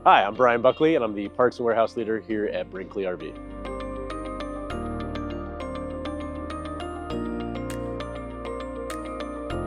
Hi, I'm Brian Buckley, and I'm the Parts and Warehouse Leader here at Brinkley RV.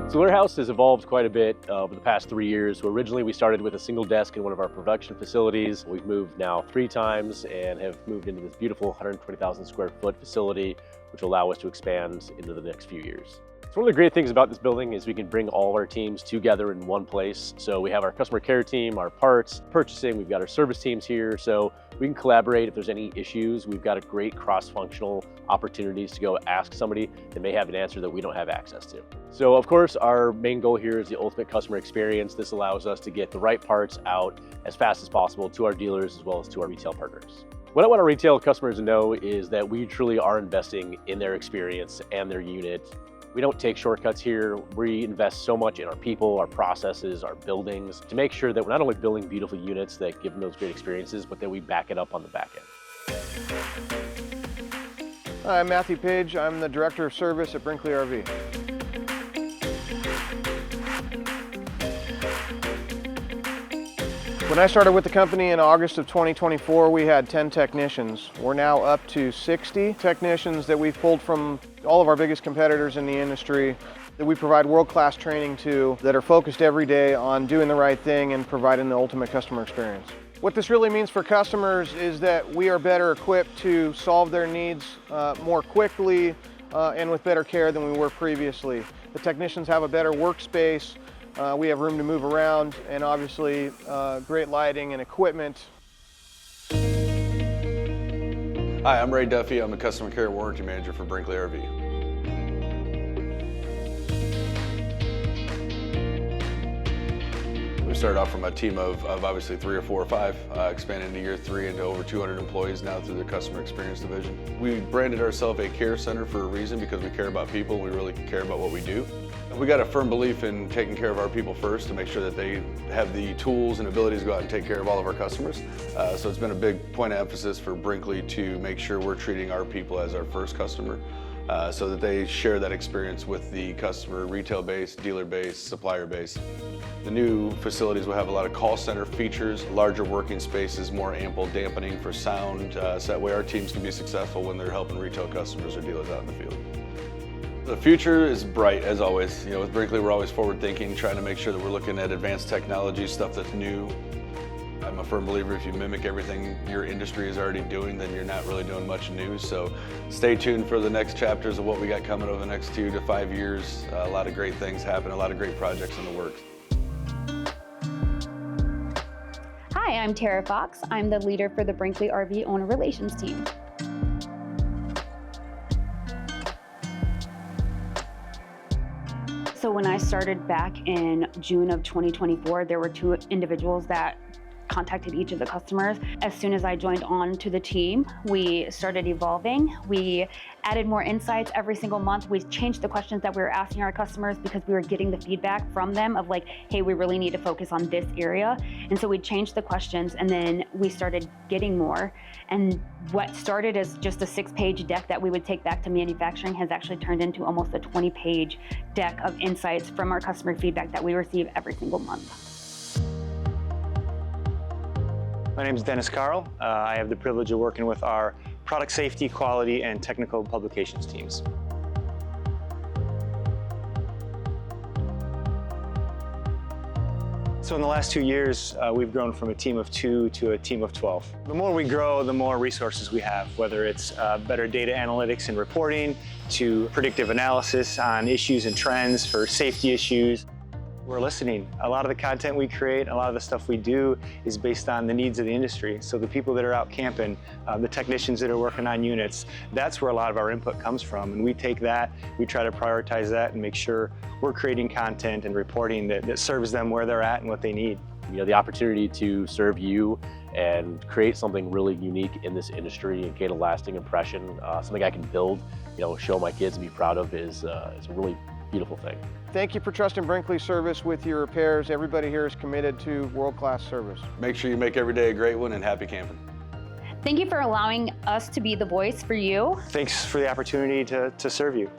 So the warehouse has evolved quite a bit over the past 3 years. So originally we started with a single desk in one of our production facilities. We've moved now 3 times and have moved into this beautiful 120,000 square foot facility, which will allow us to expand into the next few years. So one of the great things about this building is we can bring all of our teams together in one place. So we have our customer care team, our parts, purchasing, we've got our service teams here. So we can collaborate if there's any issues. We've got a great cross-functional opportunities to go ask somebody that may have an answer that we don't have access to. So of course, our main goal here is the ultimate customer experience. This allows us to get the right parts out as fast as possible to our dealers as well as to our retail partners. What I want our retail customers to know is that we truly are investing in their experience and their unit. We don't take shortcuts here. We invest so much in our people, our processes, our buildings to make sure that we're not only building beautiful units that give them those great experiences, but that we back it up on the back end. Hi, I'm Matthew Page. I'm the Director of Service at Brinkley RV. When I started with the company in August of 2024, we had 10 technicians. We're now up to 60 technicians that we've pulled from all of our biggest competitors in the industry that we provide world-class training to, that are focused every day on doing the right thing and providing the ultimate customer experience. What this really means for customers is that we are better equipped to solve their needs more quickly and with better care than we were previously. The technicians have a better workspace. We have room to move around, and obviously great lighting and equipment. Hi, I'm Ray Duffy. I'm the Customer Care Warranty Manager for Brinkley RV. We started off from a team of obviously 3 or 4 or 5, expanded into year 3 into over 200 employees now through the Customer Experience Division. We branded ourselves a care center for a reason, because we care about people and we really care about what we do. We got a firm belief in taking care of our people first to make sure that they have the tools and abilities to go out and take care of all of our customers. So it's been a big point of emphasis for Brinkley to make sure we're treating our people as our first customer, so that they share that experience with the customer, retail base, dealer base, supplier base. The new facilities will have a lot of call center features, larger working spaces, more ample dampening for sound, so that way our teams can be successful when they're helping retail customers or dealers out in the field. The future is bright, as always. You know, with Brinkley, we're always forward thinking, trying to make sure that we're looking at advanced technology, stuff that's new. I'm a firm believer if you mimic everything your industry is already doing, then you're not really doing much new. So stay tuned for the next chapters of what we got coming over the next 2 to 5 years. A lot of great things happen, a lot of great projects in the works. Hi, I'm Tara Fox. I'm the leader for the Brinkley RV Owner Relations team. So when I started back in June of 2024, there were 2 individuals that contacted each of the customers. As soon as I joined on to the team, we started evolving. We added more insights every single month. We changed the questions that we were asking our customers because we were getting the feedback from them of like, hey, we really need to focus on this area. And so we changed the questions, and then we started getting more. And what started as just a 6-page deck that we would take back to manufacturing has actually turned into almost a 20-page deck of insights from our customer feedback that we receive every single month. My name is Dennis Carl. I have the privilege of working with our product safety, quality, and technical publications teams. So in the last 2 years, we've grown from a team of 2 to a team of 12. The more we grow, the more resources we have, whether it's better data analytics and reporting, to predictive analysis on issues and trends for safety issues. We're listening. A lot of the content we create, a lot of the stuff we do is based on the needs of the industry. So the people that are out camping, the technicians that are working on units, that's where a lot of our input comes from. And we take that, we try to prioritize that and make sure we're creating content and reporting that serves them where they're at and what they need. You know, the opportunity to serve you and create something really unique in this industry and gain a lasting impression, something I can build, you know, show my kids and be proud of is a really beautiful thing. Thank you for trusting Brinkley Service with your repairs. Everybody here is committed to world-class service. Make sure you make every day a great one, and happy camping. Thank you for allowing us to be the voice for you. Thanks for the opportunity to serve you.